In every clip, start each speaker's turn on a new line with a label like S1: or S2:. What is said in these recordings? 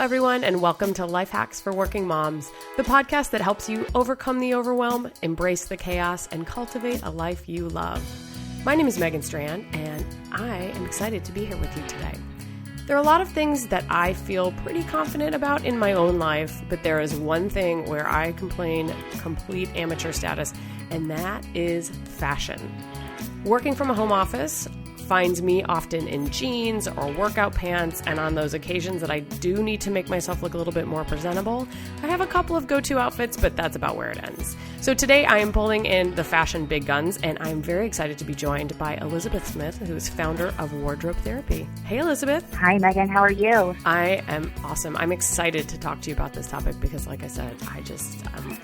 S1: everyone, and welcome to Life Hacks for Working Moms, the podcast that helps you overcome the overwhelm, embrace the chaos, and cultivate a life you love. My name is Megan Strand, and I am excited to be here with you today. There are a lot of things that I feel pretty confident about in my own life, but there is one thing where I complain complete amateur status, and that is fashion. Working from a home office finds me often in jeans or workout pants, and on those occasions that I do need to make myself look a little bit more presentable, I have a couple of go-to outfits, but that's about where it ends. So today I am pulling in the fashion big guns, and I'm very excited to be joined by Elizabeth Smith, who is founder of Wardrobe Therapy. Hey, Elizabeth.
S2: Hi, Megan. How are you?
S1: I am awesome. I'm excited to talk to you about this topic because, like I said,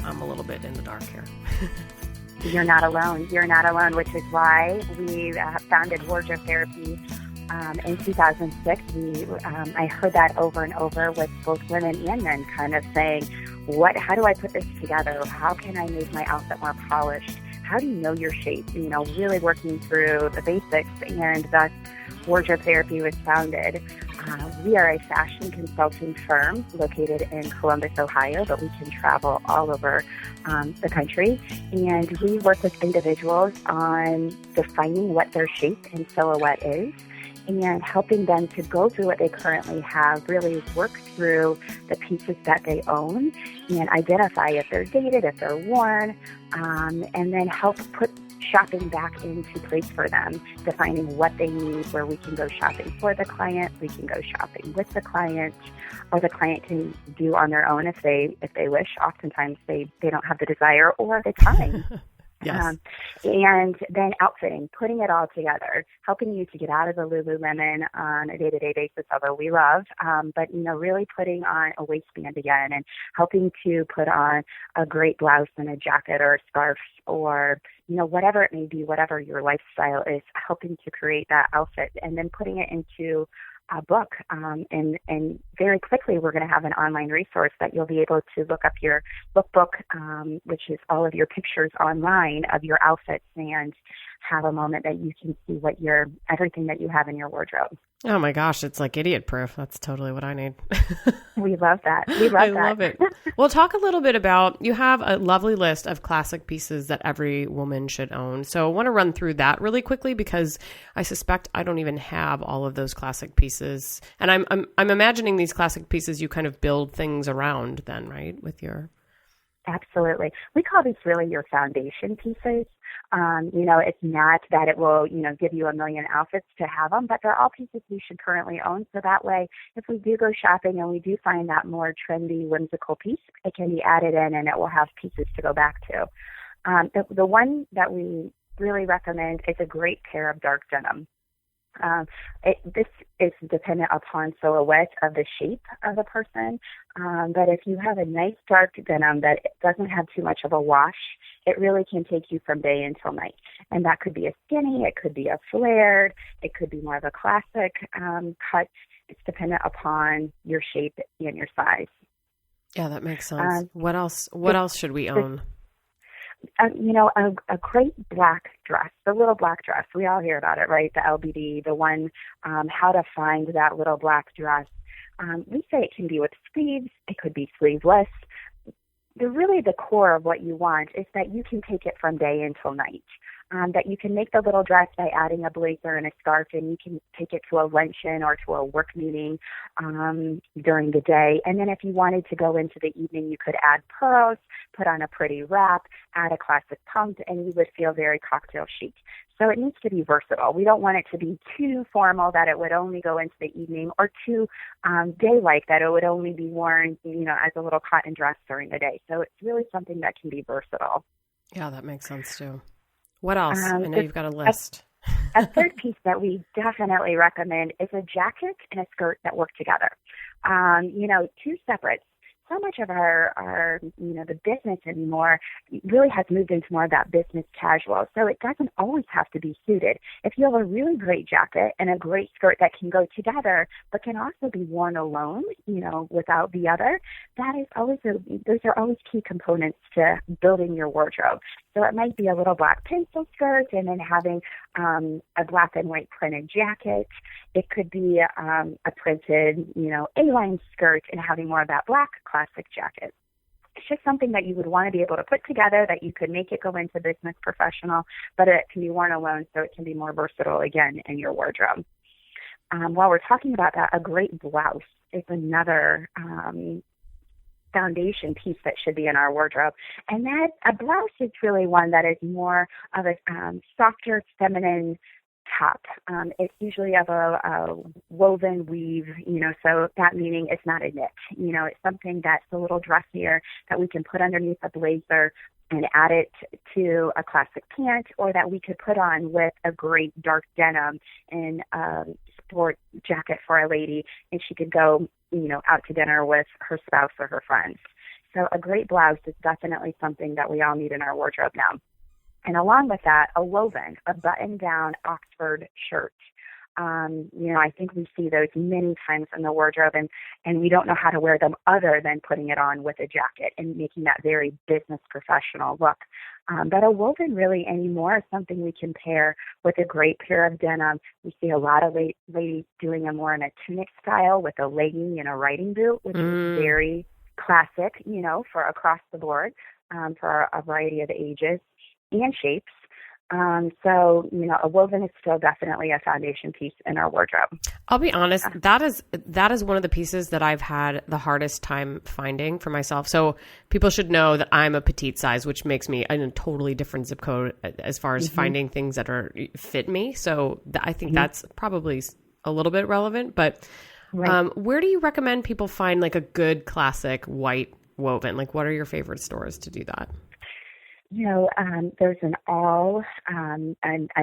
S1: I'm a little bit in the dark here.
S2: You're not alone. You're not alone, which is why we founded Wardrobe Therapy in 2006. I heard that over and over with both women and men kind of saying, how do I put this together? How can I make my outfit more polished? How do you know your shape? Really working through the basics, and thus Wardrobe Therapy was founded. We are a fashion consulting firm located in Columbus, Ohio, but we can travel all over the country. And we work with individuals on defining what their shape and silhouette is and helping them to go through what they currently have, really work through the pieces that they own and identify if they're dated, if they're worn, and then help put shopping back into place for them, defining what they need, where we can go shopping for the client, we can go shopping with the client, or the client can do on their own if they wish. Oftentimes they don't have the desire or the time.
S1: Yes.
S2: And then outfitting, putting it all together, helping you to get out of the Lululemon on a day-to-day basis, although we love, but really putting on a waistband again and helping to put on a great blouse and a jacket or a scarf or whatever it may be, whatever your lifestyle is, helping to create that outfit and then putting it into a book. And very quickly, we're going to have an online resource that you'll be able to look up your lookbook, which is all of your pictures online of your outfits, and have a moment that you can see everything that you have in your wardrobe.
S1: Oh my gosh, it's like idiot proof. That's totally what I need.
S2: We love that.
S1: I love it. Well, talk a little bit about, you have a lovely list of classic pieces that every woman should own. So I want to run through that really quickly because I suspect I don't even have all of those classic pieces. And I'm imagining these classic pieces you kind of build things around then, right? With your...
S2: Absolutely. We call these really your foundation pieces. It's not that it will, give you a million outfits to have them, but they're all pieces we should currently own. So that way, if we do go shopping and we do find that more trendy, whimsical piece, it can be added in and it will have pieces to go back to. The one that we really recommend is a great pair of dark denim. This is dependent upon silhouette of the shape of the person, but if you have a nice dark denim that doesn't have too much of a wash, it really can take you from day until night. And that could be a skinny, it could be a flared, it could be more of a classic cut. It's dependent upon your shape and your size.
S1: Yeah, that makes sense. What else should we own?
S2: A great black dress, the little black dress. We all hear about it, right? The LBD, the one, how to find that little black dress. We say it can be with sleeves. It could be sleeveless. The core of what you want is that you can take it from day until night. That you can make the little dress by adding a blazer and a scarf, and you can take it to a luncheon or to a work meeting during the day. And then if you wanted to go into the evening, you could add pearls, put on a pretty wrap, add a classic pump, and you would feel very cocktail chic. So it needs to be versatile. We don't want it to be too formal that it would only go into the evening, or too day-like that it would only be worn, as a little cotton dress during the day. So it's really something that can be versatile.
S1: Yeah, that makes sense too. What else? I know you've got a list.
S2: A third piece that we definitely recommend is a jacket and a skirt that work together. Two separate. so much of our the business anymore really has moved into more of that business casual. So it doesn't always have to be suited. If you have a really great jacket and a great skirt that can go together, but can also be worn alone, without the other, those are always key components to building your wardrobe. So it might be a little black pencil skirt and then having a black and white printed jacket. It could be a printed, A-line skirt and having more of that black classic jacket. It's just something that you would want to be able to put together, that you could make it go into business professional, but it can be worn alone, so it can be more versatile, again, in your wardrobe. While we're talking about that, a great blouse is another foundation piece that should be in our wardrobe. And that a blouse is really one that is more of a softer, feminine top. It's usually of a woven weave, so that meaning it's not a knit. It's something that's a little dressier that we can put underneath a blazer and add it to a classic pant, or that we could put on with a great dark denim and sport jacket for a lady, and she could go, out to dinner with her spouse or her friends. So a great blouse is definitely something that we all need in our wardrobe now. And along with that, a button-down Oxford shirt. I think we see those many times in the wardrobe, and we don't know how to wear them other than putting it on with a jacket and making that very business professional look. But a woven really anymore is something we can pair with a great pair of denim. We see a lot of ladies doing them more in a tunic style with a legging and a riding boot, which is very classic, for across the board, for a variety of ages and shapes. So, a woven is still definitely a foundation piece in our wardrobe.
S1: I'll be honest, that is one of the pieces that I've had the hardest time finding for myself. So people should know that I'm a petite size, which makes me in a totally different zip code as far as finding things that fit me. So I think that's probably a little bit relevant. But where do you recommend people find like a good classic white woven? Like, what are your favorite stores to do that?
S2: There's a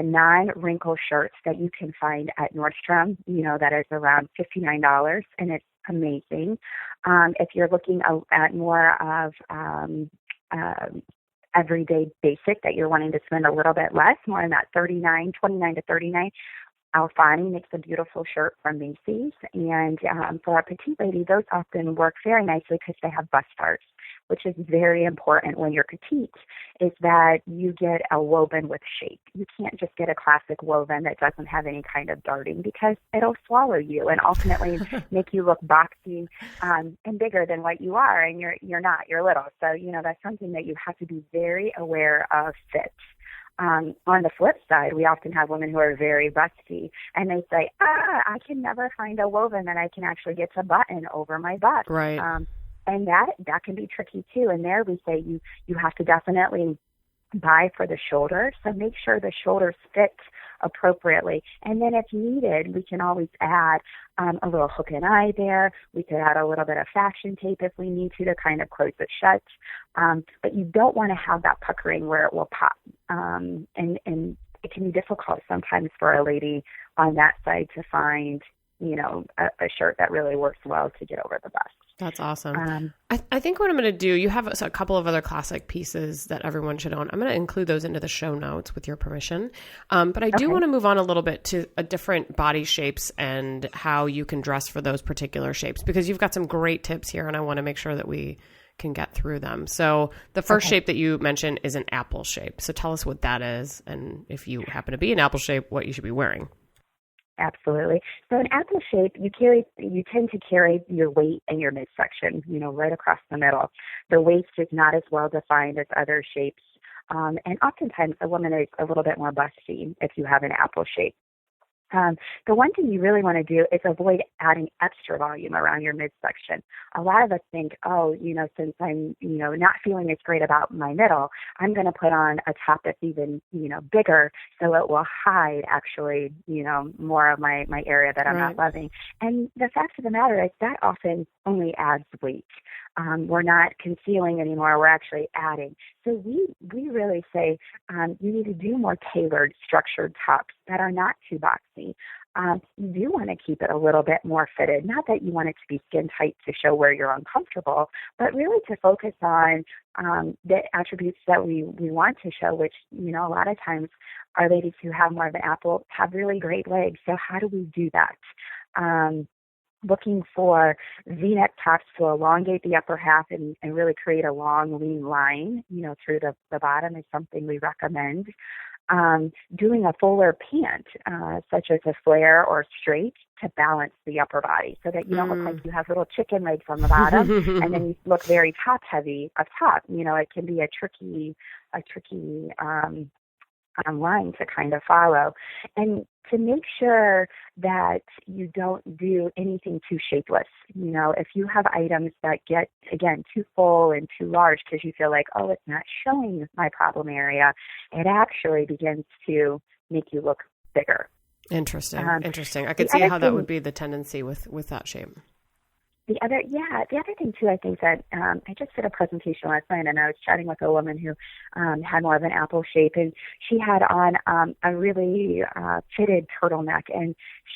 S2: non-wrinkle shirt that you can find at Nordstrom, that is around $59, and it's amazing. If you're looking at more of everyday basic that you're wanting to spend a little bit less, more in that $29 to $39, Alfani makes a beautiful shirt from Macy's. And for a petite lady, those often work very nicely because they have bust darts, which is very important when you're petite, is that you get a woven with shape. You can't just get a classic woven that doesn't have any kind of darting, because it'll swallow you and ultimately make you look boxy and bigger than what you are, and you're not. You're little. So, that's something that you have to be very aware of fit. On the flip side, we often have women who are very busty, and they say, I can never find a woven that I can actually get to button over my butt.
S1: Right.
S2: And that can be tricky too. And there we say you have to definitely buy for the shoulder. So make sure the shoulders fit appropriately. And then if needed, we can always add a little hook and eye there. We could add a little bit of fashion tape if we need to kind of close it shut. But you don't want to have that puckering where it will pop. And it can be difficult sometimes for a lady on that side to find, a shirt that really works well to get over the bust.
S1: That's awesome. I think what I'm going to do, you have a couple of other classic pieces that everyone should own. I'm going to include those into the show notes with your permission. But I do want to move on a little bit to different body shapes and how you can dress for those particular shapes, because you've got some great tips here and I want to make sure that we can get through them. So the first shape that you mentioned is an apple shape. So tell us what that is, and if you happen to be an apple shape, what you should be wearing.
S2: Absolutely. So an apple shape, you tend to carry your weight and your midsection, right across the middle. The waist is not as well defined as other shapes. And oftentimes a woman is a little bit more busty if you have an apple shape. The one thing you really want to do is avoid adding extra volume around your midsection. A lot of us think, since I'm, not feeling as great about my middle, I'm going to put on a top that's even, bigger, so it will hide actually, more of my area that I'm not loving. And the fact of the matter is that often only adds weight. We're not concealing anymore. We're actually adding. So we really say you need to do more tailored, structured tops that are not too boxy. you do want to keep it a little bit more fitted. Not that you want it to be skin tight to show where you're uncomfortable, but really to focus on the attributes that we want to show, which, you know, a lot of times our ladies who have more of an apple have really great legs. So how do we do that? Looking for V-neck tops to elongate the upper half and really create a long, lean line, you know, through the bottom is something we recommend. Doing a fuller pant, such as a flare or straight, to balance the upper body so that you don't look like you have little chicken legs on the bottom and then you look very top heavy up top. You know, it can be a tricky line to kind of follow. And to make sure that you don't do anything too shapeless. You know, if you have items that get, again, too full and too large because you feel like, oh, it's not showing my problem area, it actually begins to make you look bigger.
S1: Interesting. I could see how that would be the tendency with that shape.
S2: The other thing too, I think that I just did a presentation last night, and I was chatting with a woman who had more of an apple shape, and she had on a really fitted turtleneck, and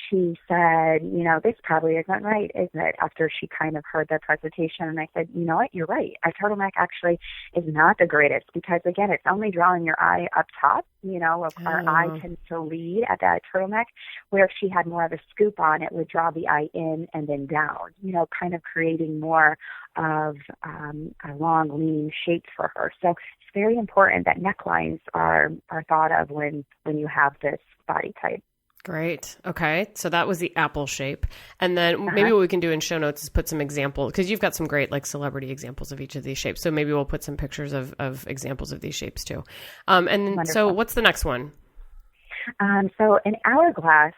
S2: she said, you know, this probably isn't right, is it? After she kind of heard the presentation, and I said, you know what, you're right. A turtleneck actually is not the greatest because, again, it's only drawing your eye up top. You know, our eye tends to lead at that turtleneck, where if she had more of a scoop on, it would draw the eye in and then down, you know, kind of creating more of a long, lean shape for her. So it's very important that necklines are thought of when you have this body type.
S1: Great. Okay. So that was the apple shape. And then maybe what we can do in show notes is put some examples, because you've got some great like celebrity examples of each of these shapes. So maybe we'll put some pictures of examples of these shapes too. And
S2: Wonderful.
S1: So what's the next one?
S2: So an hourglass,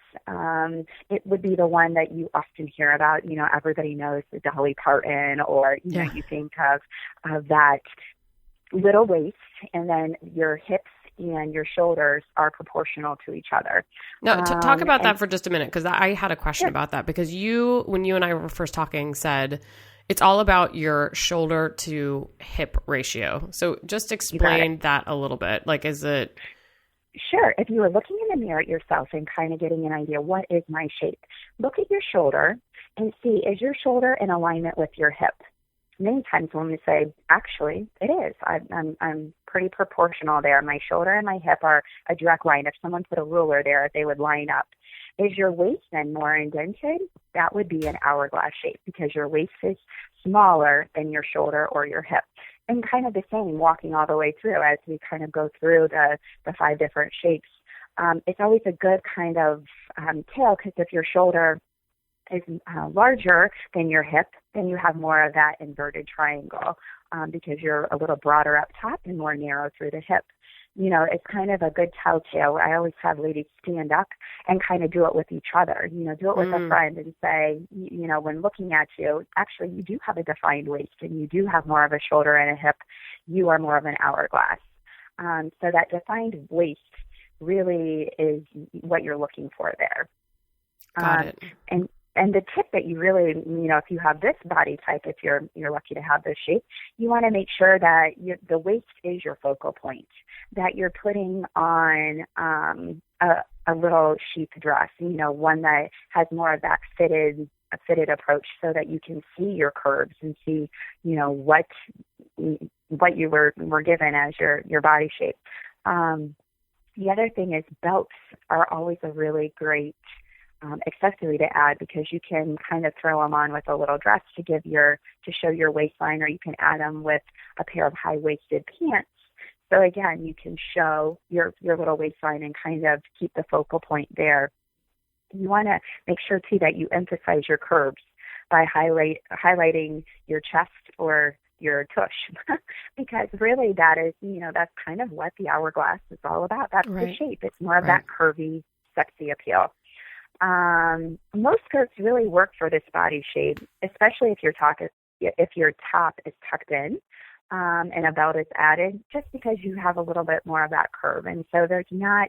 S2: it would be the one that you often hear about. You know, everybody knows the Dolly Parton, or, you know, you think of that little waist, and then your hips and your shoulders are proportional to each other.
S1: Now, talk about that for just a minute, because I had a question about that, because when you and I were first talking, said it's all about your shoulder to hip ratio. So just explain that a little bit. Like, is it...
S2: Sure. If you were looking in the mirror at yourself and kind of getting an idea, what is my shape? Look at your shoulder and see, is your shoulder in alignment with your hip? Many times women say, actually, it is. I'm pretty proportional there. My shoulder and my hip are a direct line. If someone put a ruler there, they would line up. Is your waist then more indented? That would be an hourglass shape, because your waist is smaller than your shoulder or your hip. And kind of the same walking all the way through as we kind of go through the 5 different shapes. It's always a good kind of tail, because if your shoulder is larger than your hip, then you have more of that inverted triangle, because you're a little broader up top and more narrow through the hip. You know, it's kind of a good telltale. I always have ladies stand up and kind of do it with each other. You know, do it with a friend and say, you know, when looking at you, actually, you do have a defined waist and you do have more of a shoulder and a hip. You are more of an hourglass. So that defined waist really is what you're looking for there.
S1: Got it.
S2: And the tip that you really, you know, if you have this body type, if you're lucky to have this shape, you want to make sure that the waist is your focal point, that you're putting on a little sheath dress, you know, one that has more of that fitted approach, so that you can see your curves and see, you know, what you were given as your body shape. The other thing is belts are always a really great accessory to add, because you can kind of throw them on with a little dress to show your waistline, or you can add them with a pair of high-waisted pants. So again, you can show your little waistline and kind of keep the focal point there. You want to make sure too that you emphasize your curves by highlighting your chest or your tush, because really that is, you know, that's kind of what the hourglass is all about. That's the shape. It's more of that curvy, sexy appeal. Most skirts really work for this body shape, especially if your top is tucked in, and a belt is added, just because you have a little bit more of that curve. And so there's not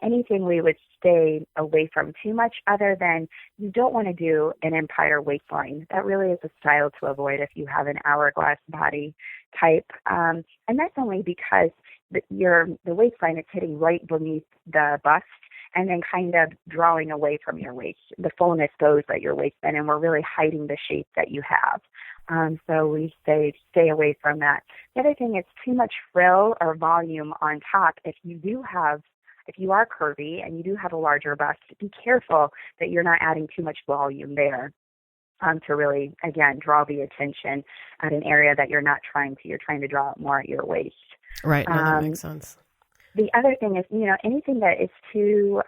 S2: anything we would stay away from too much, other than you don't want to do an empire waistline. That really is a style to avoid if you have an hourglass body type. And that's only because the waistline is hitting right beneath the bust, and then kind of drawing away from your waist. The fullness goes at your waistband, and we're really hiding the shape that you have. So we stay away from that. The other thing is too much frill or volume on top. If you are curvy and you do have a larger bust, be careful that you're not adding too much volume there. To really, again, draw the attention at an area that you're not trying to. You're trying to draw it more at your waist.
S1: Right. No, that makes sense.
S2: The other thing is, anything that is too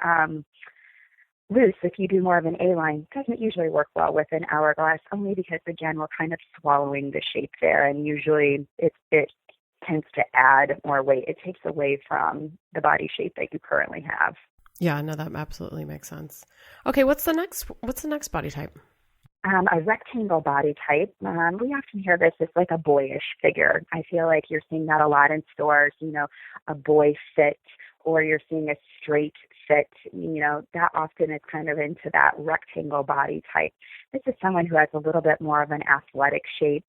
S2: loose, if you do more of an A-line, doesn't usually work well with an hourglass, only because, again, we're kind of swallowing the shape there, and usually it tends to add more weight. It takes away from the body shape that you currently have.
S1: Yeah, no, that absolutely makes sense. Okay, what's the next body type?
S2: A rectangle body type. We often hear this as like a boyish figure. I feel like you're seeing that a lot in stores, a boy fit, or you're seeing a straight fit. That often is kind of into that rectangle body type. This is someone who has a little bit more of an athletic shape.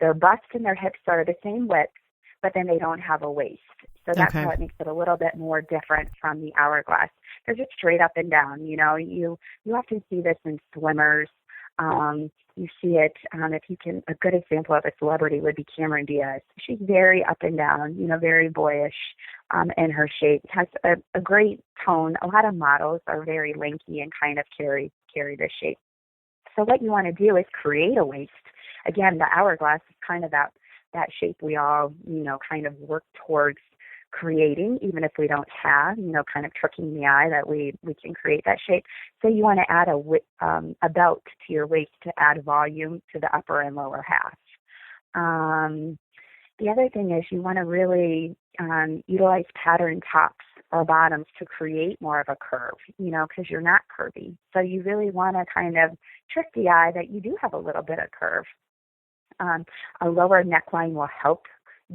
S2: Their bust and their hips are the same width, but then they don't have a waist. So that's how it makes it a little bit more different from the hourglass. They're just straight up and down. You often see this in swimmers. You see it, a good example of a celebrity would be Cameron Diaz. She's very up and down, very boyish in her shape, has a great tone. A lot of models are very lanky and kind of carry this shape. So what you want to do is create a waist. Again, the hourglass is kind of that shape we all, kind of work towards creating, even if we don't have, kind of tricking the eye that we can create that shape. So you want to add a belt to your waist to add volume to the upper and lower half. The other thing is you want to really utilize pattern tops or bottoms to create more of a curve, because you're not curvy. So you really want to kind of trick the eye that you do have a little bit of curve. A lower neckline will help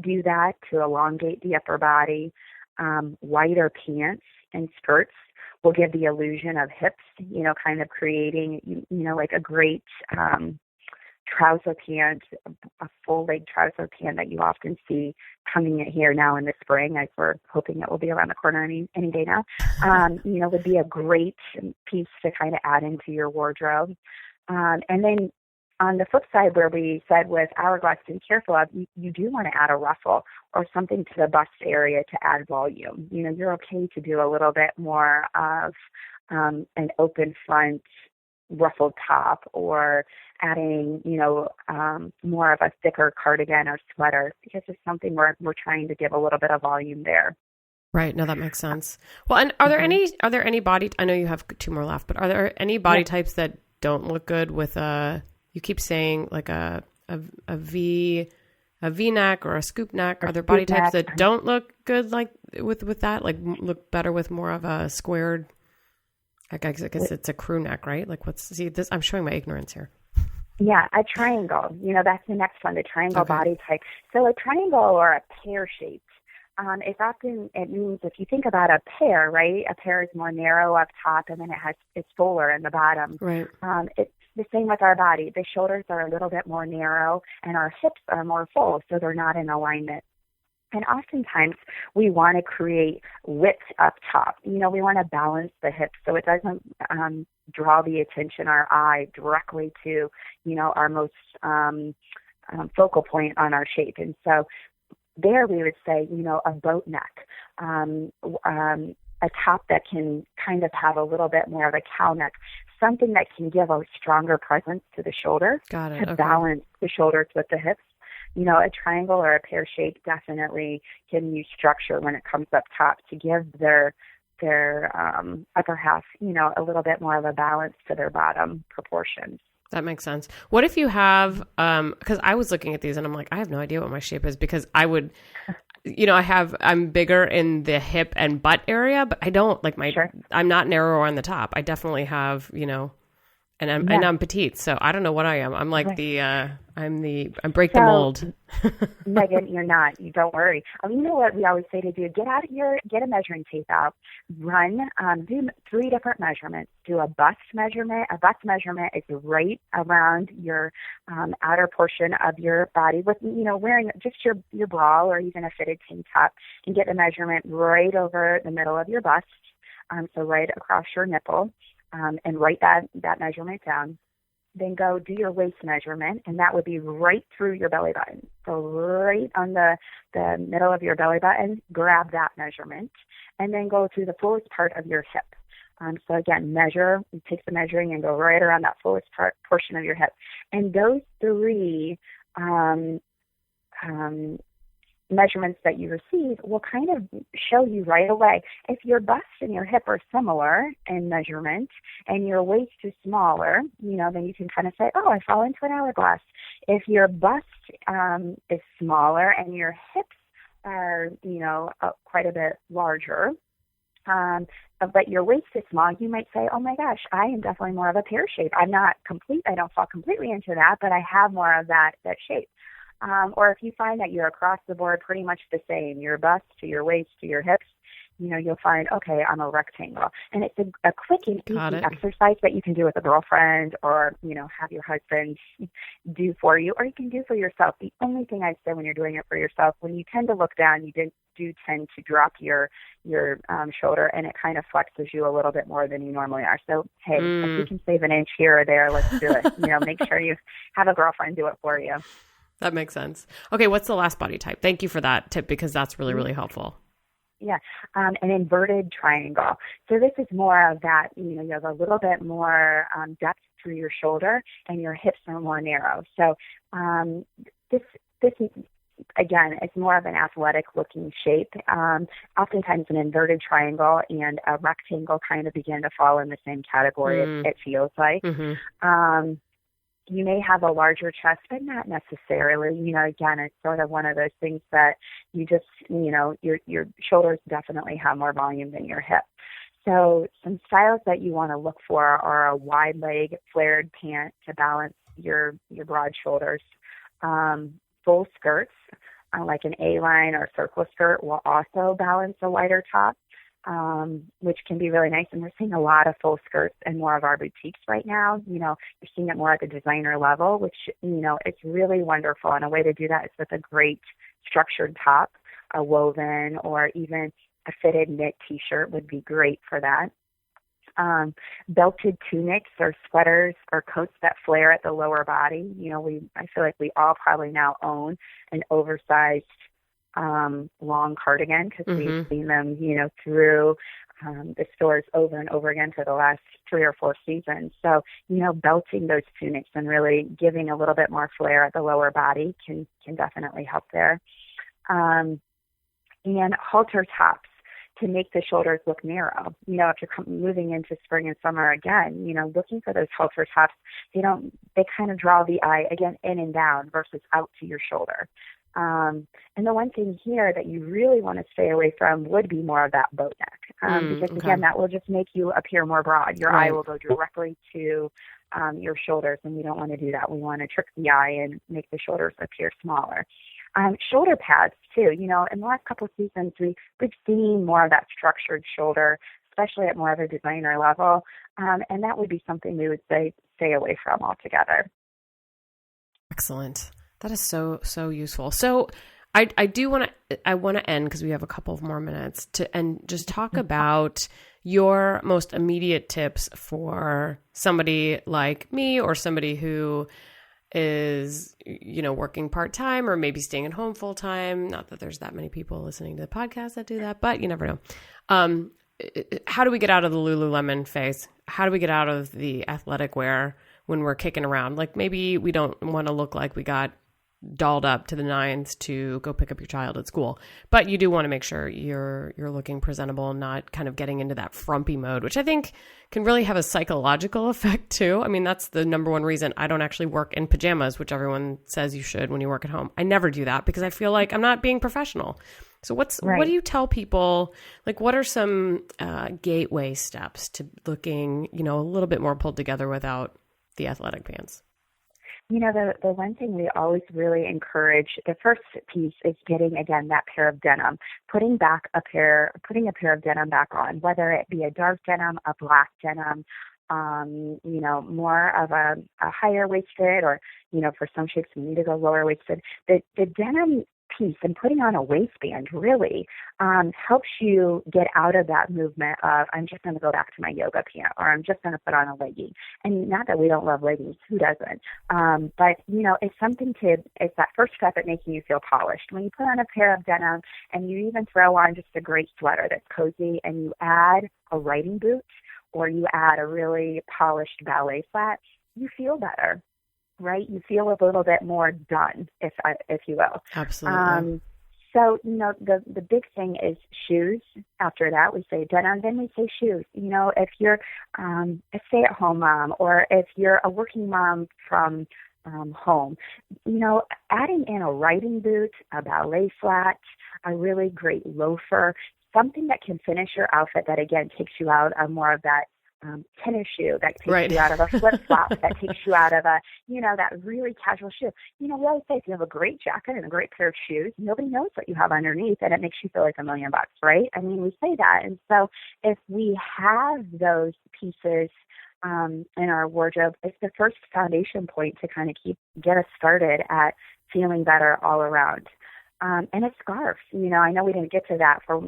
S2: do that to elongate the upper body. Wider pants and skirts will give the illusion of hips, kind of creating, like a great trouser pant, a full leg trouser pant that you often see coming in here now in the spring. We're hoping it will be around the corner any day now. Would be a great piece to kind of add into your wardrobe. And then on the flip side, where we said with hourglass to be careful of, you do want to add a ruffle or something to the bust area to add volume. You're okay to do a little bit more of an open front ruffled top, or adding, more of a thicker cardigan or sweater, because it's something we're trying to give a little bit of volume there.
S1: Right. No, that makes sense. Well, and are there any body, I know you have two more left, but are there any body types that don't look good with you keep saying like a V-neck or a scoop neck? Are there body types that don't look good like with that, like look better with more of a squared, I guess it's a crew neck, right? Like this, I'm showing my ignorance here.
S2: Yeah, a triangle. That's the next one, the triangle body type. So a triangle or a pear shaped. It means, if you think about a pear, right? A pear is more narrow up top, and then it's fuller in the bottom.
S1: Right.
S2: It's the same with our body. The shoulders are a little bit more narrow, and our hips are more full, so they're not in alignment. And oftentimes, we want to create width up top. We want to balance the hips so it doesn't draw the attention, our eye, directly to, our most focal point on our shape. And so there we would say, a boat neck, a top that can kind of have a little bit more of a cow neck, something that can give a stronger presence to the shoulder to balance the shoulders with the hips. A triangle or a pear shape definitely can use structure when it comes up top to give their upper half, a little bit more of a balance to their bottom proportions.
S1: That makes sense. What if you have, because I was looking at these and I'm like, I have no idea what my shape is, because I would, I'm bigger in the hip and butt area, but I don't I'm not narrow on the top. I definitely have, and I'm petite, so I don't know what I am. I'm like I break the mold.
S2: Megan, you're not. You don't worry. You know what we always say to do? Get a measuring tape out, run, do 3 different measurements. Do a bust measurement. A bust measurement is right around your outer portion of your body with, wearing just your bra or even a fitted tank top, and get the measurement right over the middle of your bust. so right across your nipple, and write that measurement down. Then go do your waist measurement, and that would be right through your belly button. So right on the middle of your belly button, grab that measurement, and then go to the fullest part of your hip. So again, take the measuring and go right around that fullest portion of your hip. And those three measurements that you receive will kind of show you right away. If your bust and your hip are similar in measurement and your waist is smaller, then you can kind of say, oh, I fall into an hourglass. If your bust is smaller and your hips are, quite a bit larger, but your waist is small, you might say, oh my gosh, I am definitely more of a pear shape. I'm not complete. I don't fall completely into that, but I have more of that shape. Or if you find that you're across the board pretty much the same, your bust to your waist to your hips, you'll find, okay, I'm a rectangle. And it's a quick and easy exercise that you can do with a girlfriend or, have your husband do for you, or you can do for yourself. The only thing I'd say when you're doing it for yourself, when you tend to look down, you do tend to drop your shoulder, and it kind of flexes you a little bit more than you normally are. So, hey, if you can save an inch here or there, let's do it. Make sure you have a girlfriend do it for you.
S1: That makes sense. Okay, what's the last body type? Thank you for that tip, because that's really, really helpful.
S2: Yeah, an inverted triangle. So this is more of that, you have a little bit more depth through your shoulder, and your hips are more narrow. So this is, again, it's more of an athletic-looking shape. Oftentimes an inverted triangle and a rectangle kind of begin to fall in the same category, it feels like. Mm-hmm. You may have a larger chest, but not necessarily. Again, it's sort of one of those things that you just, your shoulders definitely have more volume than your hip. So some styles that you want to look for are a wide leg flared pant to balance your broad shoulders. Full skirts, like an A-line or circle skirt, will also balance a wider top. Which can be really nice. And we're seeing a lot of full skirts in more of our boutiques right now. You're seeing it more at the designer level, which, it's really wonderful. And a way to do that is with a great structured top, a woven, or even a fitted knit t-shirt would be great for that. Belted tunics or sweaters or coats that flare at the lower body. I feel like we all probably now own an oversized long cardigan, because we've seen them, through the stores over and over again for the last 3 or 4 seasons. So, belting those tunics and really giving a little bit more flare at the lower body can definitely help there. And halter tops to make the shoulders look narrow. If you're moving into spring and summer again, looking for those halter tops, they kind of draw the eye again in and down versus out to your shoulder. And the one thing here that you really want to stay away from would be more of that boat neck, because again, that will just make you appear more broad. Your eye will go directly to your shoulders, and we don't want to do that. We want to trick the eye and make the shoulders appear smaller. Shoulder pads too. In the last couple of seasons, we've seen more of that structured shoulder, especially at more of a designer level, and that would be something we would say stay away from altogether.
S1: Excellent. That is so useful. So I want to end, because we have a couple of more minutes, and just talk about your most immediate tips for somebody like me, or somebody who is, working part-time or maybe staying at home full-time. Not that there's that many people listening to the podcast that do that, but you never know. How do we get out of the Lululemon phase? How do we get out of the athletic wear when we're kicking around? Like, maybe we don't want to look like we got dolled up to the nines to go pick up your child at school, but you do want to make sure you're looking presentable and not kind of getting into that frumpy mode, which I think can really have a psychological effect too. I mean, that's the number one reason I don't actually work in pajamas, which everyone says you should when you work at home. I never do that because I feel like I'm not being professional. So what do you tell people? Like, what are some gateway steps to looking, a little bit more pulled together without the athletic pants?
S2: The one thing we always really encourage, the first piece is getting, again, that pair of denim, putting a pair of denim back on, whether it be a dark denim, a black denim, more of a higher waisted, or, for some shapes we need to go lower waisted. The denim piece and putting on a waistband really helps you get out of that movement of, I'm just going to go back to my yoga pant, or I'm just going to put on a legging. And not that we don't love leggings, who doesn't? But, it's that first step at making you feel polished. When you put on a pair of denim and you even throw on just a great sweater that's cozy, and you add a riding boot, or you add a really polished ballet flat, you feel better, right? You feel a little bit more done, if you will.
S1: Absolutely.
S2: So, the big thing is shoes. After that, we say denim, then we say shoes. If you're a stay-at-home mom, or if you're a working mom from home, adding in a riding boot, a ballet flat, a really great loafer, something that can finish your outfit that, again, takes you out of more of that tennis shoe, that takes you out of a flip-flop, that takes you out of that really casual shoe. We always say if you have a great jacket and a great pair of shoes, nobody knows what you have underneath, and it makes you feel like $1 million, right? I mean, we say that. And so if we have those pieces in our wardrobe, it's the first foundation point to kind of get us started at feeling better all around. And it's scarves. I know we didn't get to that for,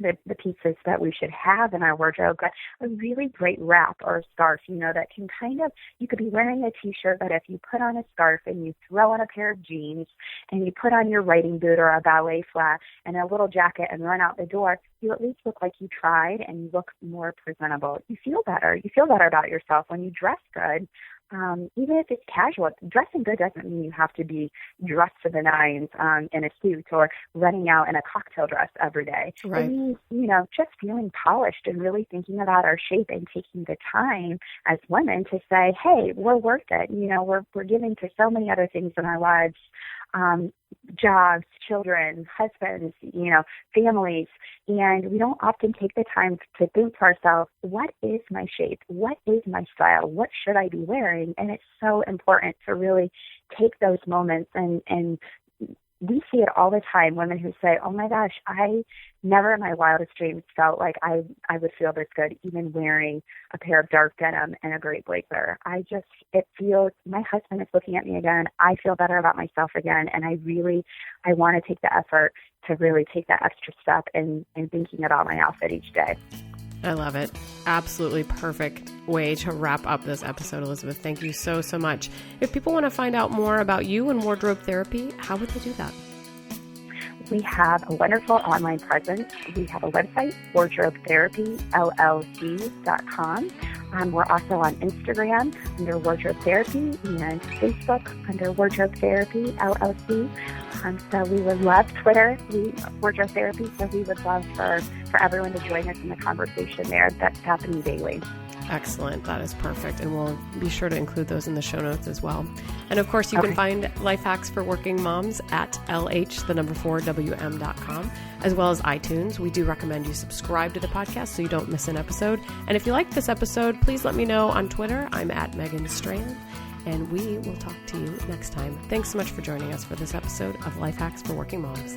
S2: the pieces that we should have in our wardrobe, but a really great wrap or a scarf, that can you could be wearing a t-shirt, but if you put on a scarf and you throw on a pair of jeans and you put on your riding boot or a ballet flat and a little jacket and run out the door, you at least look like you tried, and you look more presentable. You feel better. You feel better about yourself when you dress good. Even if it's casual, dressing good doesn't mean you have to be dressed to the nines in a suit or running out in a cocktail dress every day.
S1: Right.
S2: It means, just feeling polished and really thinking about our shape and taking the time as women to say, hey, we're worth it. We're giving to so many other things in our lives, jobs, children, husbands, families, and we don't often take the time to think to ourselves, what is my shape? What is my style? What should I be wearing? And it's so important to really take those moments, and we see it all the time, women who say, oh my gosh, I never in my wildest dreams felt like I would feel this good even wearing a pair of dark denim and a great blazer. It feels, my husband is looking at me again. I feel better about myself again. And I want to take the effort to really take that extra step in thinking about my outfit each day.
S1: I love it. Absolutely perfect way to wrap up this episode, Elizabeth. Thank you so, so much. If people want to find out more about you and wardrobe therapy, how would they do that?
S2: We have a wonderful online presence. We have a website, wardrobetherapyllc.com. We're also on Instagram under Wardrobe Therapy and Facebook under Wardrobe Therapy LLC. So we would love Twitter, Wardrobe Therapy. So we would love for everyone to join us in the conversation there. That's happening daily.
S1: Excellent. That is perfect. And we'll be sure to include those in the show notes as well. And of course, you can find Life Hacks for Working Moms at LH4WM.com, as well as iTunes. We do recommend you subscribe to the podcast so you don't miss an episode. And if you like this episode, please let me know on Twitter. I'm at Megan Strand, and we will talk to you next time. Thanks so much for joining us for this episode of Life Hacks for Working Moms.